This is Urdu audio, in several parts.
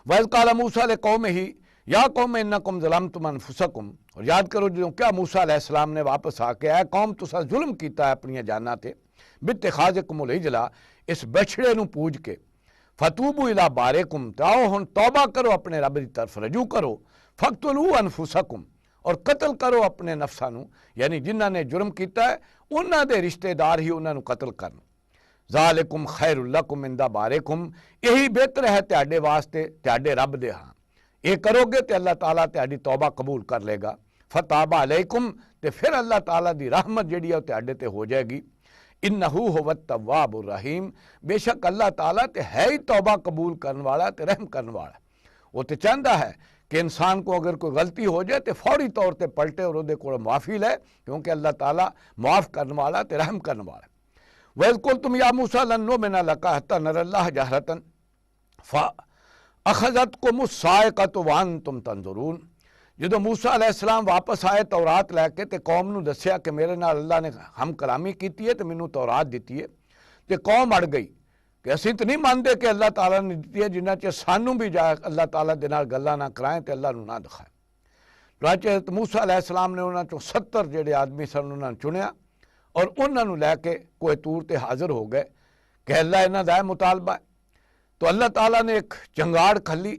وَإِذْ قَالَ مُوسَىٰ لِقَوْمِهِ یا قوم انکم ظلمتم انفسکم، اور یاد کرو جدوں کیا موسیٰ علیہ السلام نے واپس آ کے اے قوم تساں ظلم کیتا ہے اپنی جاناں تے باتخاذکم العجل، اس بچڑے نو پوج کے، فتوبوا الی بارئکم، تے آؤ ہن توبہ کرو اپنے رب دی طرف رجوع کرو، فقتلوا انفسکم، اور قتل کرو اپنے نفساں نو، یعنی جنہاں نے جرم کیتا ہے انہاں دے رشتہ دار ہی انہاں نو قتل کرن، ذالکم خیر لکم عند بارئکم، یہی بہتر ہے تہاڈے واسطے تہاڈے رب دے ہاں، یہ کرو گے تو اللہ تعالیٰ تہاڈی توبہ قبول کر لے گا، فتاب علیکم، تے پھر اللہ تعالیٰ دی رحمت جڑی ہے وہ تہاڈے تے ہو جائے گی، انہو هو التواب الرحیم، بے شک اللہ تعالیٰ تے ہے ہی توبہ قبول کرن والا تے رحم کرن والا، وہ تے چاہتا ہے کہ انسان کو اگر کوئی غلطی ہو جائے تو فوری طور تے پلٹے اور دے کو معافی لے، کیونکہ اللہ تعالیٰ معاف کرن والا تے رحم کرن والا۔ وَإِذْ قُلْتُمْ يَا مُوسَىٰ لَن نُّؤْمِنَ لَكَ حَتَّىٰ نَرَى اللَّهَ جَهْرَةً اخذتکم الصاعقۃ وانتم تنظرون، جدو موسیٰ علیہ السلام واپس آئے تورات لے کے تے قوم نو دسیا کہ میرے نال اللہ نے ہم کلامی کیتی ہے تے مینوں تورات دیتی ہے، تے قوم اڑ گئی کہ اسی تو نہیں مانتے کہ اللہ تعالیٰ نے دیتی ہے، جنہ چ سانوں بھی جائے اللہ تعالیٰ دے نال گلاں نہ کرائیں تے اللہ نو نہ دکھائے۔ چنانچہ موسیٰ علیہ السلام نے انہاں چوں 70 جڑے آدمی سن انہاں چنیا اور انہاں نو لے کے کوہ طور تے حاضر ہو گئے کہ اللہ انہاں دا مطالبہ ہے، تو اللہ تعالیٰ نے ایک چنگاڑ کھلی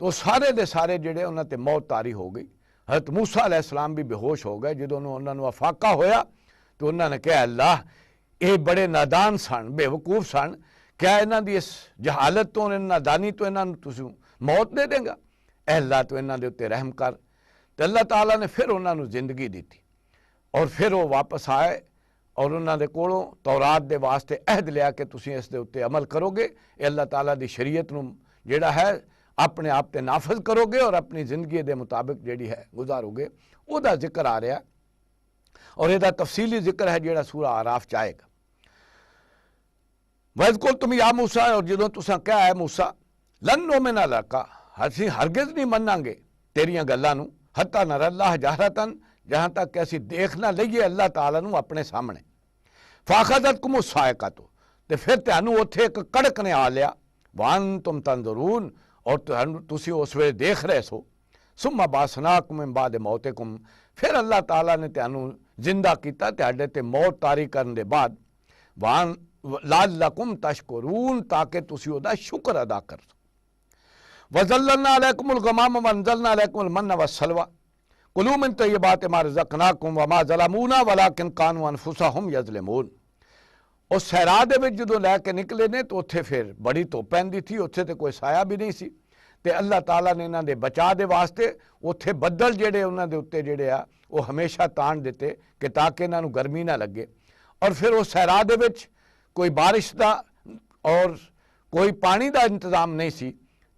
تو سارے دے سارے جڑے انہاں تے موت طاری ہو گئی، حضرت موسیٰ علیہ السلام بھی بے ہوش ہو گئے، جدوں انہاں نو افاقہ ہویا تو انہاں نے کہا اللہ یہ بڑے نادان سن، بے وقوف سن، کیا انہاں دی اس جہالت تو نادانی تو انہاں نو تسی موت دے دیں گا، اے اللہ تو انہاں دے اتے رحم کر، تو اللہ تعالیٰ نے پھر انہاں نو زندگی دیتی اور پھر وہ واپس آئے اور انہاں دے کولوں تورات دے واسطے عہد لیا کہ تسی اس دے اتے عمل کرو گے، اے اللہ تعالیٰ دی شریعت نو جڑا ہے اپنے آپ تے نافذ کرو گے اور اپنی زندگی دے مطابق جڑی ہے گزارو گے، او دا ذکر آ رہا ہے اور یہ دا تفصیلی ذکر ہے جڑا سورہ اعراف چاہے گا۔ وَإِذْ قُلْتُمْ يَا مُوسَىٰ، اور جدوں تساں کہا ہے موسیٰ لن نُّؤْمِنَ لَكَ، اسی ہرگز نہیں مناں گے تیریاں گلاں نو، حتیٰ نَرَى اللَّهَ جَهْرَةً، جہاں تک کہ اسی دیکھ نہ لئیے اللہ تعالیٰ نو اپنے سامنے، فَأَخَذَتْكُمُ الصَّاعِقَةُ، تے پھر تانوں اوتھے ایک کڑک نے آ لیا، وَأَنْتُمْ تَنظُرُونَ، اور تسی اس ویلے دیکھ رہے سو، ثُمَّ بَعَثْنَاكُم مِّن بَعْدِ مَوْتِكُم، پھر اللہ تعالیٰ نے تانوں زندہ کیتا تہاڈے تے موت طاری کرن دے بعد، لَعَلَّكُمْ تَشْكُرُونَ، تاکہ تسی دا شکر ادا کر سو۔ وَظَلَّلْنَا عَلَيْكُمُ الْغَمَامَ وَأَنزَلْنَا عَلَيْكُمُ الْمَنَّ وَالسَّلْوَىٰ كُلُوا مِن طَيِّبَاتِ مَا رَزَقْنَاكُمْ وَمَا ظَلَمُونَا وَلَٰكِن كَانُوا أَنفُسَهُمْ يَظْلِمُونَ۔ اس صحرا دے وچ جدوں لے کے نکلے نے تو اتھے پھر بڑی دھوپ پیندی تھی، اتھے تے کوئی سایہ بھی نہیں سی، تے اللہ تعالیٰ نے انہاں دے بچا دے واسطے اتھے بدل جڑے انہاں دے اتے جڑے آ وہ ہمیشہ تان دیتے کہ تاکہ انہاں نو گرمی نہ لگے، اور پھر اس صحرا دے وچ کوئی بارش دا اور کوئی پانی دا انتظام نہیں سی،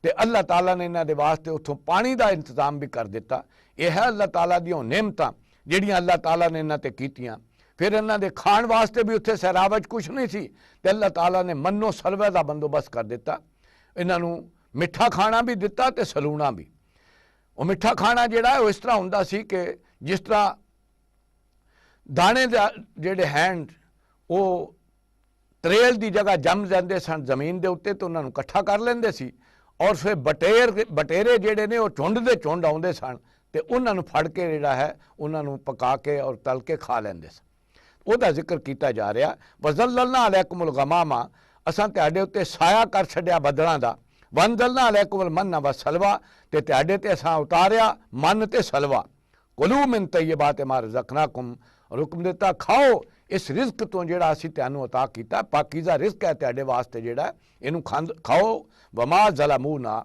تے اللہ تعالیٰ نے انہاں دے واسطے اتھوں پانی دا انتظام بھی کر دیتا۔ یہ ہے اللہ تعالیٰ دیاں نعمتاں جڑیاں اللہ تعالیٰ نے انہاں تے کیتیاں۔ پھر انہاں دے کھان واسطے بھی اتھے صحرا وچ کچھ نہیں سی، تے اللہ تعالیٰ نے منو سلوے دا بندوبست کر دیتا، انہاں نو میٹھا کھانا بھی دیتا تے سلونا بھی۔ وہ میٹھا کھانا جڑا ہے وہ اس طرح ہوندا سی کہ جس طرح دانے جڑے ہینڈ وہ تریل دی جگہ جم جاندے سن زمین دے اتے تو انہاں نو کٹھا کر لیندے سی، اور پھر بٹیرے جڑے نے وہ چونڈ دے چونڈ آوندے سن تے انہاں نو پھڑ کے جڑا ہے انہاں نو پکا کے اور تل کے کھا لیندے سن۔ او دا ذکر کیتا جا رہا، وَظَلَّلْنَا عَلَيْكُمُ الْغَمَامَ، اساں تہاڈے اتے سایہ کر چھڈیا بدلاں دا، وَأَنزَلْنَا عَلَيْكُمُ الْمَنَّ وَالسَّلْوَىٰ، تے تہاڈے تے اساں اتاریا من تے سلوا، کُلُوا مِن طَيِّبَاتِ مَا رَزَقْنَاكُمْ، اور حکم دیتا کھاؤ اس رزق تو جڑا اسی تانوں عطا کیتا، پاکیزہ رزق ہے تہاڈے واسطے جڑا ہے، اینوں کھاؤ، وَمَا ظَلَمُونَا،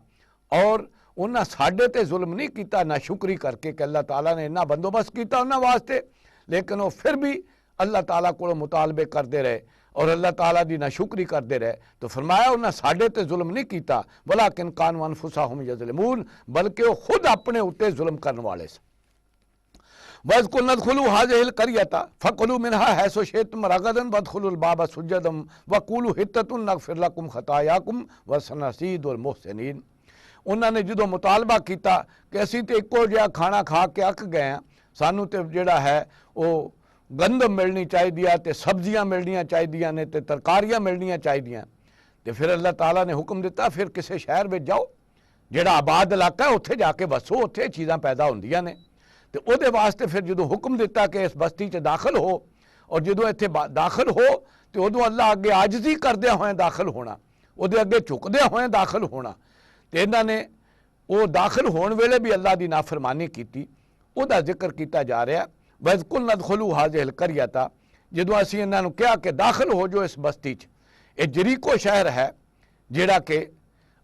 اور انہاں ساڈے تے ظلم نہیں کیتا نہ شکری کر کے کہ اللہ تعالیٰ نے اتنا بندوبست کیتا انہاں واسطے، لیکن وہ پھر بھی اللہ تعالیٰ کو مطالبے کرتے رہے اور اللہ تعالیٰ دی ناشکری کرتے رہے، تو فرمایا انہاں ساڈے تے ظلم نہیں کیتا، وَلَٰكِن كَانُوا أَنفُسَهُمْ يَظْلِمُونَ، بلکہ وہ خود اپنے اتے ظلم کرنے والے سے۔ وَإِذْ قُلْنَا ادْخُلُوا هَٰذِهِ الْقَرْيَةَ فَكُلُوا مِنْهَا حَيْثُ شِئْتُمْ رَغَدًا وَادْخُلُوا الْبَابَ سُجَّدًا وَقُولُوا حِطَّةٌ نَغْفِرْ لَكُمْ خَطَايَاكُمْ وَسَنَزِيدُ الْمُحْسِنِينَ۔ انہوں نے جدو مطالبہ کیتا کہ اسی تے ایکو جہا کھانا کھا کے اک گئے ہیں، سانو تے جڑا ہے وہ گندم ملنی چاہیے تے سبزیاں ملنیاں چاہیے نے تے ترکاریاں ملنیاں چاہیے، تے پھر اللہ تعالیٰ نے حکم دیتا پھر کسی شہر میں جاؤ ਜਿਹੜਾ ਆਬਾਦ ਇਲਾਕਾ ਉੱਥੇ ਜਾ ਕੇ ਵਸੋ, ਉੱਥੇ ਚੀਜ਼ਾਂ ਪੈਦਾ ਹੁੰਦੀਆਂ ਨੇ। ਤੇ ਉਹਦੇ ਵਾਸਤੇ ਫਿਰ ਜਦੋਂ ਹੁਕਮ ਦਿੱਤਾ ਕਿ ਇਸ ਬਸਤੀ 'ਚ ਦਾਖਲ ਹੋ, ਔਰ ਜਦੋਂ ਇੱਥੇ ਦਾਖਲ ਹੋ ਤੇ ਉਦੋਂ ਅੱਲਾ ਅੱਗੇ ਆਜਜ਼ੀ ਕਰਦਿਆਂ ਹੋਇਆਂ ਦਾਖਲ ਹੋਣਾ, ਉਹਦੇ ਅੱਗੇ ਝੁਕਦਿਆਂ ਹੋਇਆਂ ਦਾਖਲ ਹੋਣਾ। ਤੇ ਇਹਨਾਂ ਨੇ ਉਹ ਦਾਖਲ ਹੋਣ ਵੇਲੇ ਵੀ ਅੱਲਾ ਦੀ ਨਾਫਰਮਾਨੀ ਕੀਤੀ, ਉਹਦਾ ਜ਼ਿਕਰ ਕੀਤਾ ਜਾ ਰਿਹਾ। ਵਜ਼ਕੁਲ ਨਦਖੁਲੂ ਹਾਜ਼ਿਹਿਲ ਕਰਿਅਤਾ, ਜਦੋਂ ਅਸੀਂ ਇਹਨਾਂ ਨੂੰ ਕਿਹਾ ਕਿ ਦਾਖਲ ਹੋ ਜਾਓ ਇਸ ਬਸਤੀ 'ਚ। ਇਹ ਜਰੀਕੋ ਸ਼ਹਿਰ ਹੈ ਜਿਹੜਾ ਕਿ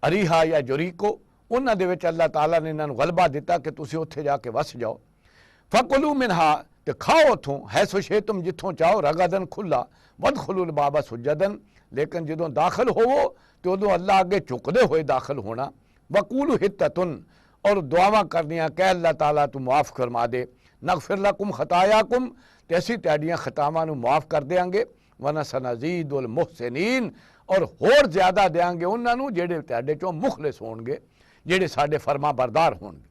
ਅਰੀਹਾ ਜਾਂ ਜਰੀਕੋ, ਉਹਨਾਂ ਦੇ ਵਿੱਚ ਅੱਲਾਹ ਤਾਲਾ ਨੇ ਇਹਨਾਂ ਨੂੰ ਗਲਬਾ ਦਿੱਤਾ ਕਿ ਤੁਸੀਂ ਉੱਥੇ ਜਾ ਕੇ ਵਸ ਜਾਓ। ਫਕੁਲੂ ਮਿਨਹਾ, ਤੇ ਖਾਓ ਉੱਥੋਂ, ਹੈਸੋ ਸ਼ੇਤੁਮ, ਜਿੱਥੋਂ ਚਾਹੋ, ਰਗਦਨ ਖੁੱਲਾ, ਵਦਖੁਲੂਲ ਬਾਬਾ ਸੁਜਦਨ, ਲੇਕਿਨ ਜਦੋਂ ਦਾਖਲ ਹੋਵੋ ਤੇ ਉਦੋਂ ਅੱਲਾਹ ਅੱਗੇ ਝੁਕਦੇ ਹੋਏ ਦਾਖਲ ਹੋਣਾ। ਵਕੂਲੂ ਹਿੱਤਤੁਨ, اور دعاواں کرنیاں کہ اللہ تعالیٰ تو معاف فرما دے، نغفر لکم خطایاکم، تے اسی تہاڈیاں خطاواں نو معاف کر دیاں گے، وَنَسَنَزِيدُ الْمُحْسِنِينَ، اور ہور زیادہ دیاں گے انہاں نو جڑے تہاڈے چوں مخلص ہون گے، جڑے ساڈے فرما بردار ہون گے۔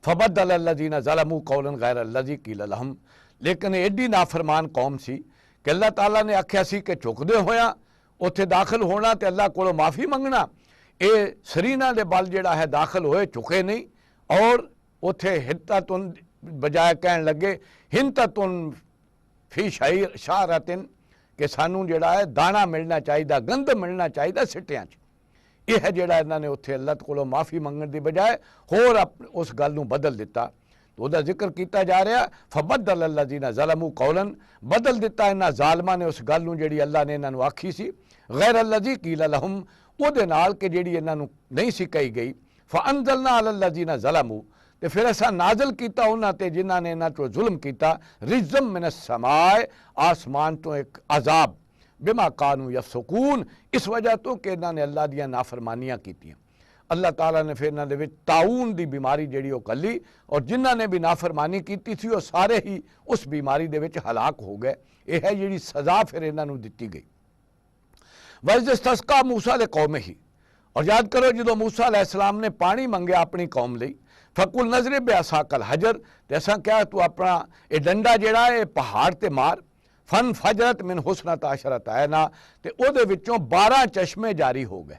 فَبَدَّلَ الَّذِينَ ظَلَمُوا قَوْلًا غَيْرَ الَّذِي قِيلَ لَهُمْ، لیکن ایڈی نافرمان قوم سی کہ اللہ تعالیٰ نے آکھیا سی کہ چکدے ہویاں اوتھے داخل ہونا تے اللہ کولوں معافی منگنا، اے سرینا دے بل جڑا ہے داخل ہوئے چکے نہیں، اور اوتھے ہنتتن بجائے کہن لگے ہنتتن فی شعرتن، کہ سانوں جڑا ہے دانا ملنا چاہیے، گند ملنا چاہیے سٹیاں چ۔ یہ ہے جڑا انہاں نے اوتھے اللہ کولوں معافی منگن دی بجائے ہور اس گل نوں بدل دیتا۔ تو دا ذکر کیتا جا رہا، فبدل الذین ظلموا قولا، بدل دیتا انہاں ظالماں نے اس گل نوں جڑی اللہ نے انہاں نوں آکھی سی، غیر الذی قیل لہم، او دے نال کہ جڑی انہاں نوں نہیں سی کہی گئی۔ فانزلنا علی الذین ظلموا، تے پھر ایسا نازل کیتا انہاں تے جنہاں نے انہاں تو ظلم کیتا، رجزم من السماء، آسمان تو ایک عذاب، بما کانوا یفسقون، اس وجہ تو کہ انہاں نے اللہ دیاں نافرمانیاں کیتیاں۔ اللہ تعالیٰ نے پھر انہاں دے وچ طاعون دی بیماری جڑی وہ کلی، اور جنہاں نے بھی نافرمانی کیتی تھی وہ سارے ہی اس بیماری دے وچ ہلاک ہو گئے۔ یہ ہے جڑی سزا پھر انہاں نوں دتی گئی۔ وَإِذِ اسْتَسْقَىٰ مُوسَىٰ لِقَوْمِهِ، اور یاد کرو جدو موسیٰ علیہ السلام نے پانی منگیا اپنی قوم لئی، فَقُلْ نَضْرِب بِعَصَاكَ الْحَجَرَ، تے اساں کیا تو اپنا یہ ڈنڈا جڑا ہے پہاڑ تے مار، فَانْفَجَرَتْ مِنْ حُسْنَةَ عَشْرَةَ عَيْنًا، تے او دے وچوں 12 چشمے جاری ہو گئے۔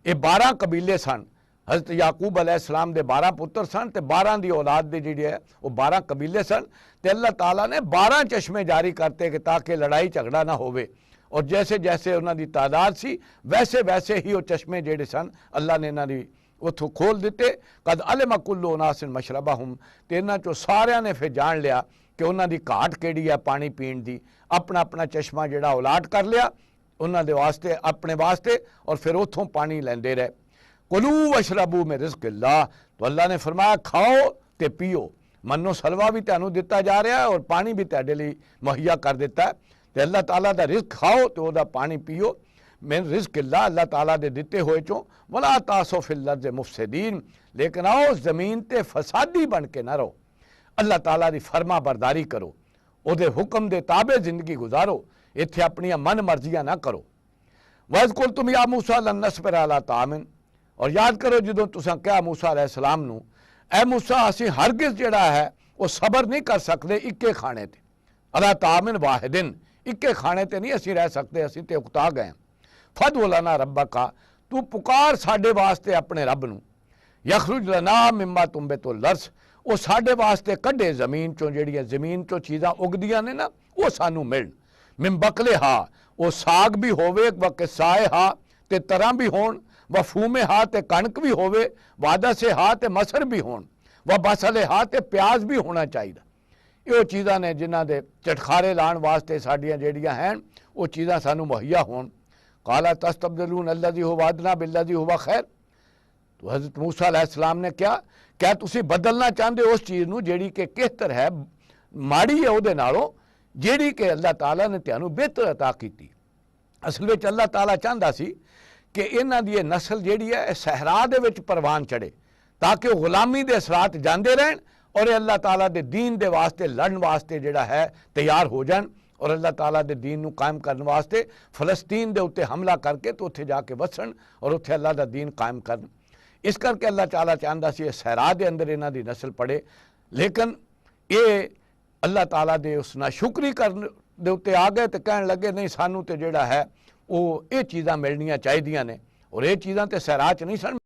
یہ 12 قبیلے سن، حضرت یعقوب علیہ السلام دے 12 پتر سن، تے 12 دی اولاد دے جڑی ہے وہ 12 قبیلے سن، تے اللہ تعالیٰ نے 12 چشمے جاری کرتے کہ تاکہ لڑائی جھگڑا نہ ہوئے، اور جیسے جیسے انہاں دی تعداد سی ویسے ویسے ہی وہ چشمے جڑے سن اللہ نے انہاں دی اتھوں کھول دیتے۔ قد علم کل اناس مشربہم، تے انہاں چوں ساریاں نے پھر جان لیا کہ انہاں دی گھاٹ کیڑی ہے پانی پین دی، اپنا اپنا چشمہ جڑا الاٹ کر لیا انہاں دے واسطے، اپنے واسطے، اور پھر اتھوں پانی لیندے رہے۔ کلوا واشربوا من رزق اللہ، تو اللہ نے فرمایا کھاؤ تے پیو، منو سلوا بھی تانوں دتا جا رہا ہے اور پانی بھی تہاڈے لئی مہیا کر دیتا ہے، تے اللہ تعالیٰ دا رزق کھاؤ تے او دا پانی پیو، من رزق اللہ، اللہ تعالیٰ دے دتے ہوئے چوں، ولا تعصوا فی الارض مفسدین، لیکن آؤ زمین تے فسادی بن کے نہ رہو، اللہ تعالیٰ دی فرما برداری کرو، او دے حکم دے تابع زندگی گزارو، ایتھے اپنی من مرضیاں نہ کرو۔ وَإِذْ قُلْتُمْ يَا مُوسَىٰ لَن نَّصْبِرَ عَلَىٰ طَعَامٍ، اور یاد کرو جدوں تساں کہا موسیٰ علیہ السلام نو، اے موسیٰ اسی ہرگز جڑا ہے وہ صبر نہیں کر سکتے اکے کھانے تے، عَلَىٰ طَعَامٍ وَاحِدٍ، اکے کھانے تے نہیں اسی رہ سکتے، اسی تے اکتا گئے ہیں۔ فَادْعُ لَنَا رَبَّكَ، تو پکار ساڈے واسطے اپنے رب نو، یخرج لنا مما تنبت الارض، وہ ساڈے واسطے کڈے زمین چوں جڑیاں زمین چوں چیزاں اگدیاں نے نا وہ سانو ملن، من بقلہا، وہ ساگ بھی ہووے، وقصائہا تے تراں بھی ہون، وفومہا تے کنک بھی ہووے، وعدسہا تے مسر بھی ہون، وبصلہا تے پیاز بھی ہونا چاہیے۔ یہ چیزاں نے جنہاں دے چٹخارے لان واسطے ساڈیاں جڑیاں ہیں وہ چیزاں سانو مہیا ہون۔ قال تستبدلون الذی هو ادنی بالذی هو خیر، تو حضرت موسیٰ علیہ السلام نے کیا تسی بدلنا چاہندے اس چیز نو جیڑی کہ بہتر ہے، ماڑی ہے او دے نالوں، جیڑی کہ اللہ تعالیٰ نے تانوں بہتر عطا کیتی۔ اصل وچ اللہ تعالیٰ چاہندا سی کہ انہاں دی نسل جیڑی ہے صحرا دے وچ پروان چڑھے تاکہ وہ غلامی دے اثرات جاندے رہن، اور اللہ تعالیٰ دے دین دے واسطے لڑن واسطے جڑا ہے تیار ہو جان، اور اللہ تعالیٰ دے دین نو قائم کرنے واسطے فلسطین دے اتے حملہ کر کے تو اتھے جا کے وسن اور اتھے اللہ دا دین قائم کرن۔ اس کر کے اللہ تعالیٰ چاہندا سی صحرا دے اندر انہاں دی نسل پڑے، لیکن یہ اللہ تعالیٰ دے اس ناشکری کرنے دے اتے آ گئے تے کہن لگے نہیں سانو تے جڑا ہے وہ یہ چیزاں ملنیاں چاہیدیاں نے، اور یہ چیزاں تے صحرا چ نہیں سن